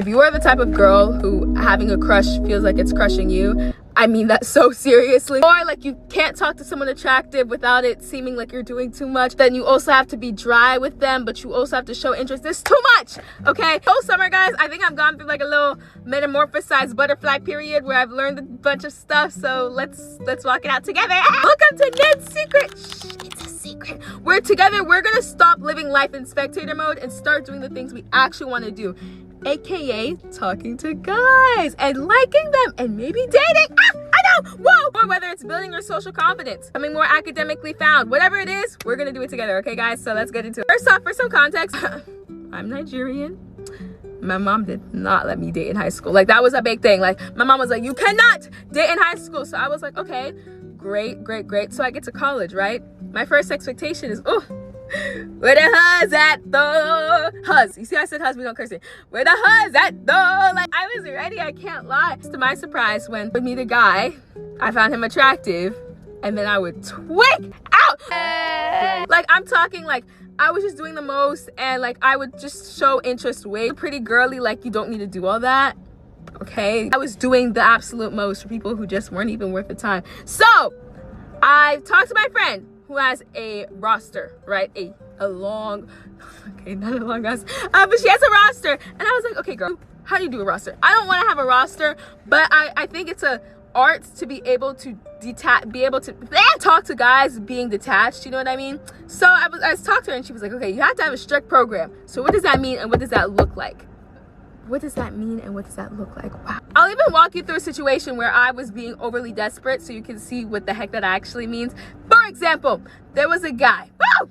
If you are the type of girl who having a crush feels like it's crushing you, I mean that so seriously. Or like you can't talk to someone attractive without it seeming like you're doing too much. Then you also have to be dry with them, but you also have to show interest. There's too much, okay? Whole summer, guys, I think I've gone through like a little metamorphosized butterfly period where I've learned a bunch of stuff. So let's walk it out together. Welcome to Nids Secret. Shh, it's a secret. We're together. We're gonna stop living life in spectator mode and start doing the things we actually want to do. AKA talking to guys and liking them and maybe dating. I know, whoa! Or whether it's building your social confidence, becoming more academically found, whatever it is, we're gonna do it together, okay guys? So let's get into it. First off, for some context, I'm Nigerian. My mom did not let me date in high school. Like that was a big thing. Like my mom was like, you cannot date in high school. So I was like, okay, great. So I get to college, right? My first expectation is, oh, where the huzz at though? Huzz. You see, I said huzz, we don't curse it. Where the huzz at though? Like, I was ready, I can't lie. To my surprise, when I would meet a guy, I found him attractive, and then I would twig out. Like, I'm talking like, I was just doing the most, and like, I would just show interest way pretty girly, like, you don't need to do all that. Okay? I was doing the absolute most for people who just weren't even worth the time. So, I talked to my friend, who has a roster, right? A long, okay, not a long roster, but she has a roster. And I was like, okay, girl, how do you do a roster? I don't want to have a roster, but I think it's a art to be able to talk to guys being detached, you know what I mean? So I was talking to her and she was like, okay, you have to have a strict program. So what does that mean and what does that look like? What does that mean and what does that look like? Wow. I'll even walk you through a situation where I was being overly desperate so you can see what the heck that actually means. For example, there was a guy. Woo!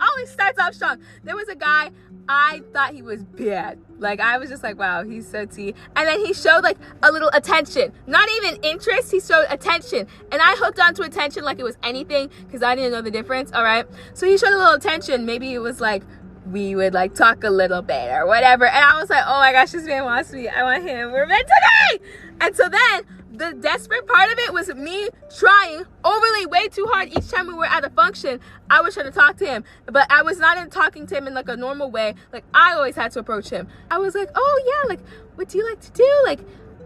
Always starts off strong. There was a guy, I thought he was bad. Like, I was just like, wow, he's so tea. And then he showed like a little attention. Not even interest, he showed attention. And I hooked onto attention like it was anything because I didn't know the difference, all right? So he showed a little attention. Maybe it was like, we would like talk a little bit or whatever. And I was like, oh my gosh, this man wants me. I want him. We're meant to be. And so then the desperate part of it was me trying overly way too hard each time we were at a function. I was trying to talk to him, but I was not talking to him in like a normal way. Like I always had to approach him. I was like, oh yeah, like what do you like to do? Like,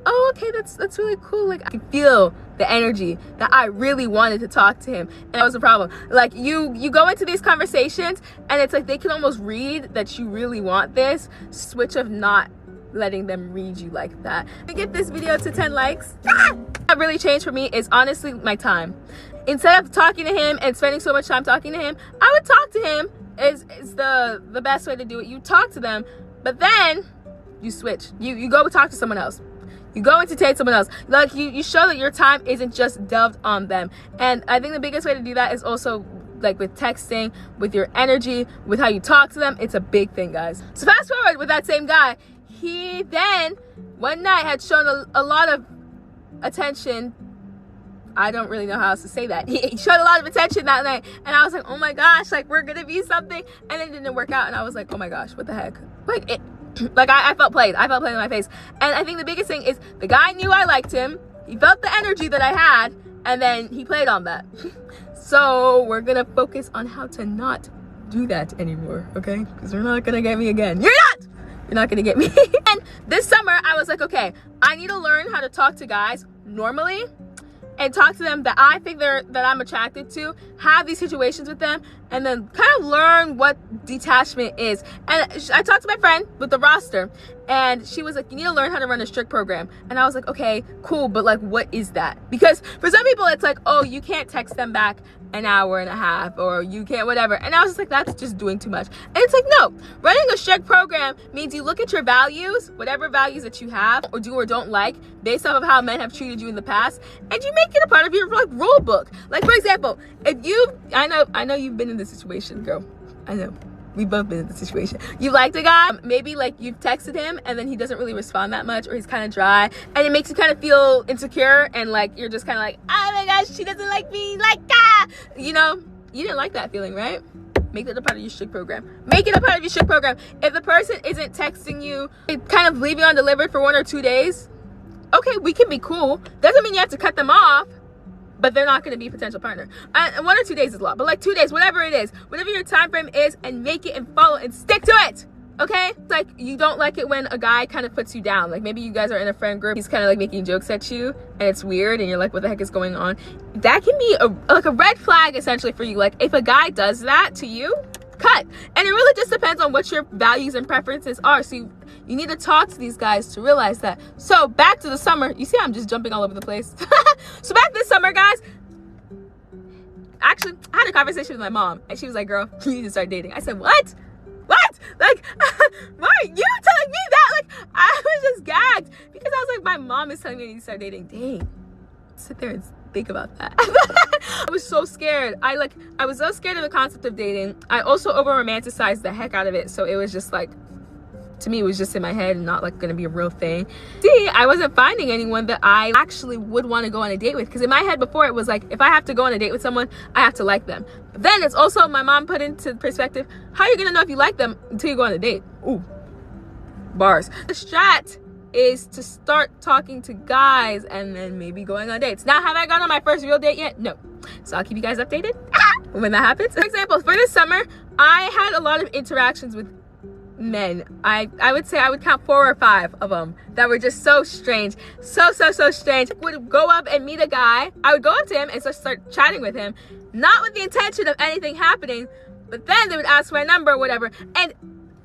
oh okay, that's really cool. Like I could feel the energy that I really wanted to talk to him, and that was the problem. Like you go into these conversations and it's like they can almost read that you really want this. Switch of not letting them read you like that. To get this video to 10 likes, what really changed for me is honestly my time. Instead of talking to him and spending so much time talking to him, I would talk to him. Is the best way to do it. You talk to them, but then you switch. You go talk to someone else. You go entertain someone else. Like you show that your time isn't just delved on them. And I think the biggest way to do that is also like with texting, with your energy, with how you talk to them. It's a big thing, guys. So fast forward with that same guy, he then one night had shown a lot of attention. I don't really know how else to say that. He showed a lot of attention that night, and I was like, oh my gosh, like we're gonna be something. And it didn't work out, and I was like, oh my gosh, what the heck? Like it. Like I felt played. I felt played in my face. And I think the biggest thing is the guy knew I liked him. He felt the energy that I had, and then he played on that. So we're gonna focus on how to not do that anymore, okay? Because you're not gonna get me again. You're not gonna get me. And this summer I was like, okay, I need to learn how to talk to guys normally and talk to them that I think that I'm attracted to, have these situations with them, and then kind of learn what detachment is. And I talked to my friend with the roster, and she was like, you need to learn how to run a strict program. And I was like, okay, cool, but like, what is that? Because for some people, it's like, oh, you can't text them back an hour and a half, or you can't whatever. And I was just like, that's just doing too much. And it's like, no, running a strict program means you look at your values, whatever values that you have or do or don't like, based off of how men have treated you in the past, and you make it a part of your like rule book. Like, for example, if you, I know you've been in this situation, girl. I know. We've both been in this situation. You liked a guy, maybe like you've texted him and then he doesn't really respond that much, or he's kind of dry, and it makes you kind of feel insecure, and like you're just kind of like, oh my gosh, she doesn't like me, like ah, you know, you didn't like that feeling, right? Make it a part of your strict program. Make it a part of your strict program. If the person isn't texting you, kind of leaving undelivered for 1 or 2 days, okay, we can be cool. Doesn't mean you have to cut them off, but they're not going to be a potential partner. 1 or 2 days is a lot, but like 2 days, whatever it is, whatever your time frame is, and make it and follow and stick to it. Okay, it's like you don't like it when a guy kind of puts you down. Like maybe you guys are in a friend group, he's kind of like making jokes at you and it's weird and you're like, what the heck is going on? That can be like a red flag essentially for you. Like if a guy does that to you, cut. And it really just depends on what your values and preferences are. So you need to talk to these guys to realize that. So back to the summer. You see I'm just jumping all over the place. So back this summer, guys, actually I had a conversation with my mom and she was like, girl, you need to start dating. I said, what? Like, why are you telling me that? Like, I was just gagged because I was like, my mom is telling me I need to start dating. Dang. Sit there and think about that. I was so scared. I was so scared of the concept of dating. I also over romanticized the heck out of it. So it was just like, to me, it was just in my head and not like gonna be a real thing. See, I wasn't finding anyone that I actually would want to go on a date with, because in my head before it was like, if I have to go on a date with someone, I have to like them. But then it's also my mom put into perspective, how are you gonna know if you like them until you go on a date? Ooh, bars. The strat is to start talking to guys and then maybe going on dates. Now, have I gone on my first real date yet? No. So I'll keep you guys updated when that happens. For example, for this summer, I had a lot of interactions with men. I would say I would count 4 or 5 of them that were just so strange. So strange. I would go up and meet a guy. I would go up to him and start chatting with him, not with the intention of anything happening, but then they would ask for my number or whatever. And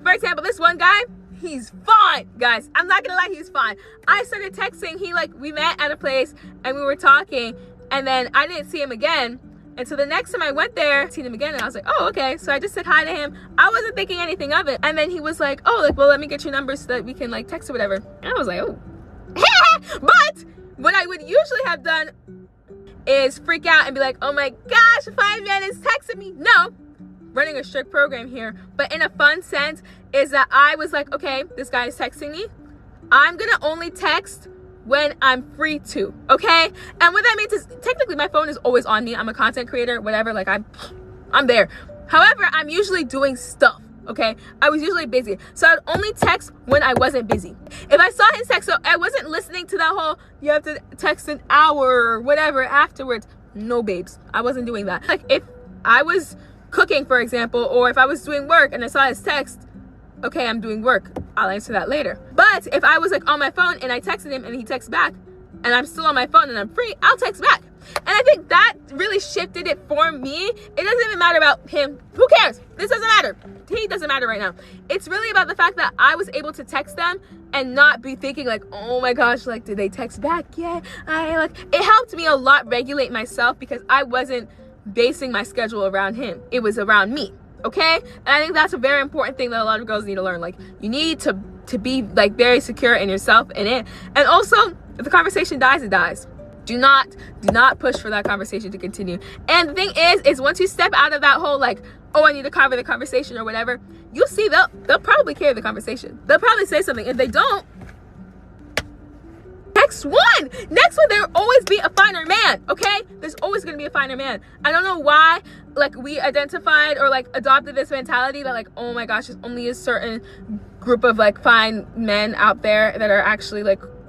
for example, this one guy, he's fine, guys. I'm not gonna lie, he's fine. I started texting. We met at a place and we were talking, and then I didn't see him again. And so the next time I went there, I seen him again, and I was like, oh, okay. So I just said hi to him. I wasn't thinking anything of it. And then he was like, oh, well, let me get your number so that we can text or whatever. And I was like, oh. But what I would usually have done is freak out and be like, oh my gosh, 5 men is texting me. No, running a strict program here. But in a fun sense is that I was like, okay, this guy is texting me. I'm gonna only text when I'm free to, okay? And what that means is technically my phone is always on me. I'm a content creator, whatever, I'm there. However, I'm usually doing stuff, okay? I was usually busy. So I'd only text when I wasn't busy. If I saw his text, so I wasn't listening to that whole, you have to text an hour or whatever afterwards. No, babes, I wasn't doing that. Like if I was cooking, for example, or if I was doing work and I saw his text, okay, I'm doing work, I'll answer that later. But if I was on my phone and I texted him and he texts back and I'm still on my phone and I'm free, I'll text back. And I think that really shifted it for me. It doesn't even matter about him. Who cares? This doesn't matter. He doesn't matter right now. It's really about the fact that I was able to text them and not be thinking oh my gosh, did they text back yet? It helped me a lot regulate myself because I wasn't basing my schedule around him. It was around me. Okay, and I think that's a very important thing that a lot of girls need to learn. You need to be very secure in yourself and it. And also, if the conversation dies, it dies. Do not push for that conversation to continue. And the thing is once you step out of that whole oh, I need to cover the conversation or whatever, you'll see they'll probably carry the conversation. They'll probably say something. If they don't, next one, there will always be a finer man. Okay, there's always gonna be a finer man. I don't know why we identified or adopted this mentality that oh my gosh, there's only a certain group of fine men out there that are actually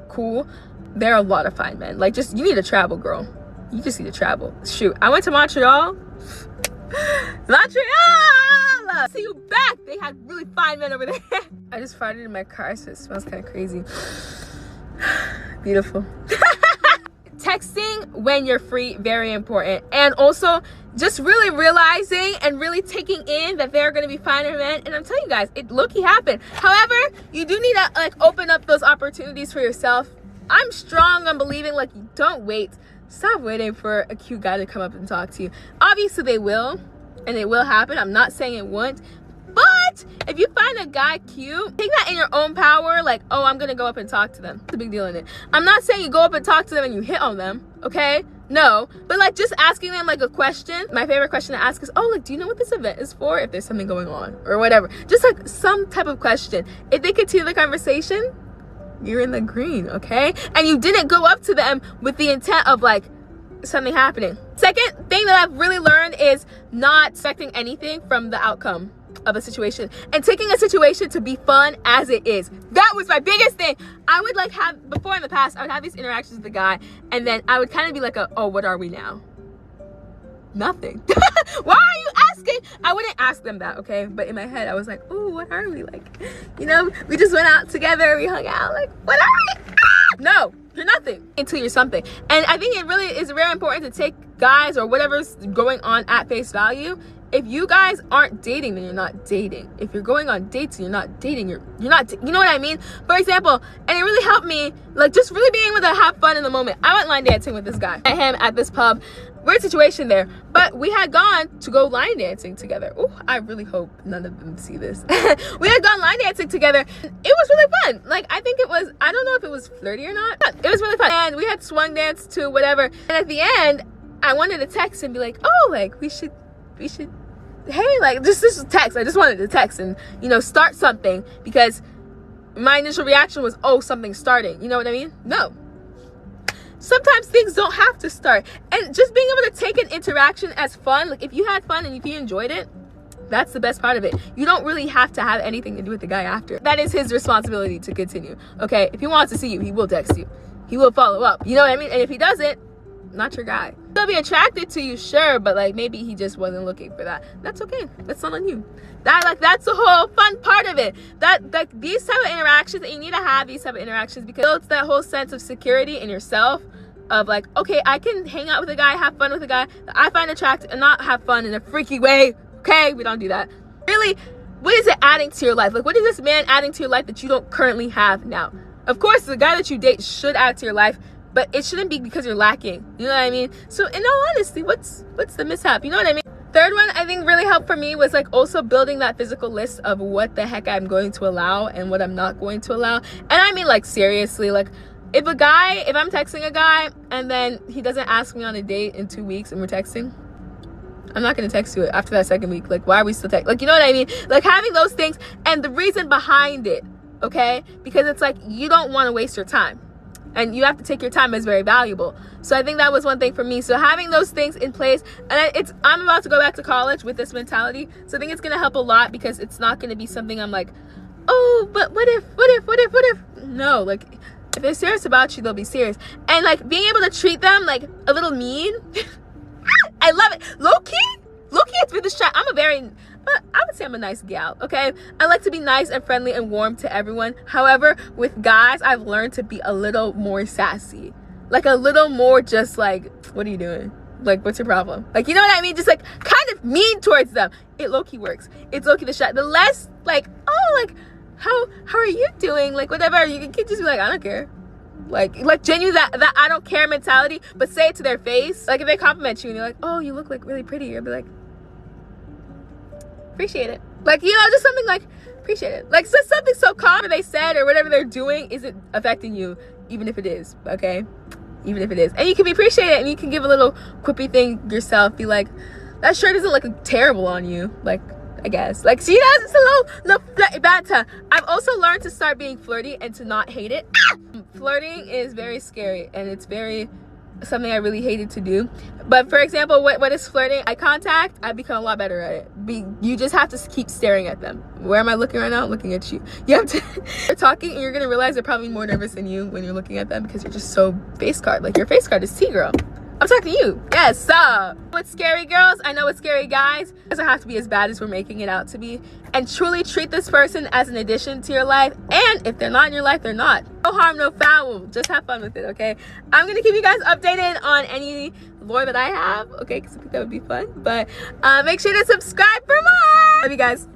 cool. There are a lot of fine men. You need to travel, girl. You just need to travel. Shoot, I went to Montreal. See you back. They had really fine men over there. I just farted in my car, so it smells kind of crazy. Beautiful. Texting when you're free, very important. And also just really realizing and really taking in that there are going to be finer men. And I'm telling you guys, it low-key happened. However, you do need to open up those opportunities for yourself. I'm strong on believing don't wait. Stop waiting for a cute guy to come up and talk to you. Obviously they will, and it will happen. I'm not saying it won't. But if you find a guy cute, take that in your own power. Oh, I'm gonna go up and talk to them. It's a big deal in it. I'm not saying you go up and talk to them and you hit on them, okay? No, but just asking them a question. My favorite question to ask is, oh, do you know what this event is for? If there's something going on or whatever. Just some type of question. If they continue the conversation, you're in the green, okay? And you didn't go up to them with the intent of something happening. Second thing that I've really learned is not expecting anything from the outcome of a situation and taking a situation to be fun as it is. That was my biggest thing. I would have, before in the past, I would have these interactions with the guy and then I would kind of be oh, what are we now? Nothing. Why are you asking? I wouldn't ask them that, okay? But in my head, I was like, ooh, what are we? Like, you know, we just went out together, we hung out, like, what are we? Ah! No, you're nothing until you're something. And I think it really is very important to take guys or whatever's going on at face value. If you guys aren't dating, then you're not dating. If you're going on dates and you're not dating, you're not, you know what I mean? For example, and it really helped me, like, just really being able to have fun in the moment. I went line dancing with this guy. I met him at this pub. Weird situation there, but we had gone to go line dancing together. Ooh, I really hope none of them see this. We had gone line dancing together. It was really fun. Like, I think it was, I don't know if it was flirty or not. It was really fun. And we had swung dance to whatever. And at the end, I wanted to text and be like, oh, like, we should, hey, like, just text. I just wanted to text and, you know, start something, because my initial reaction was, oh, something's starting. You know what I mean? No. Sometimes things don't have to start. And just being able to take an interaction as fun, like, if you had fun and if you enjoyed it, that's the best part of it. You don't really have to have anything to do with the guy after. That is his responsibility to continue. Okay, if he wants to see you, he will text you. He will follow up. You know what I mean? And if he doesn't, not your guy. He'll be attracted to you, sure, but like, maybe he just wasn't looking for that. That's okay. That's not on you. That's the whole fun part of it. That, like, these type of interactions, and you need to have these type of interactions, because it's that whole sense of security in yourself, of like, okay, I can hang out with a guy, have fun with a guy that I find attractive, and not have fun in a freaky way. Okay, we don't do that. Really, what is it adding to your life? Like, what is this man adding to your life that you don't currently have now? Of course, the guy that you date should add to your life, but it shouldn't be because you're lacking. You know what I mean? So in all honesty, what's the mishap? You know what I mean? Third one I think really helped for me was like also building that physical list of what the heck I'm going to allow and what I'm not going to allow. And I mean, like, seriously, like, if I'm texting a guy and then he doesn't ask me on a date in 2 weeks and we're texting, I'm not going to text you after that second week. Like, why are we still texting? Like, you know what I mean? Like, having those things and the reason behind it, okay? Because it's like, you don't want to waste your time. And you have to take your time as very valuable. So I think that was one thing for me. So having those things in place, and I'm about to go back to college with this mentality. So I think it's going to help a lot, because it's not going to be something I'm like, oh, but what if? No, like, if they're serious about you, they'll be serious. And like, being able to treat them like a little mean. I love it. Low-key, it's been distracting. I would say I'm a nice gal, okay? I like to be nice and friendly and warm to everyone. However, with guys, I've learned to be a little more sassy. Like, a little more just like, what are you doing? Like, what's your problem? Like, you know what I mean? Just like, kind of mean towards them. It low-key works. It's low-key the less like, oh, like, how are you doing? Like, whatever. You can just be like, I don't care. Like genuine that I don't care mentality, but say it to their face. Like, if they compliment you and you're like, oh, you look like really pretty, you'll be like, appreciate it. Like, you know, just something like, appreciate it. Like, just something so common they said or whatever they're doing isn't affecting you, even if it is, okay? Even if it is. And you can be appreciated, and you can give a little quippy thing yourself. Be like, that shirt doesn't look terrible on you. Like, I guess. Like, see, that's a little banter. I've also learned to start being flirty and to not hate it. Flirting is very scary, and it's something I really hated to do. But for example, what is flirting? Eye contact, I've become a lot better at it. You just have to keep staring at them. Where am I looking right now? I'm looking at you. You have to you're talking, and you're gonna realize they're probably more nervous than you when you're looking at them, because you're just so face card. Like, your face card is T, girl. I'm talking to you. Yes, what's scary, girls? I know it's scary, guys. It doesn't have to be as bad as we're making it out to be. And truly treat this person as an addition to your life. And if they're not in your life, they're not. No harm, no foul. Just have fun with it, okay? I'm gonna keep you guys updated on any lore that I have, okay? Because I think that would be fun. But make sure to subscribe for more. Love you guys.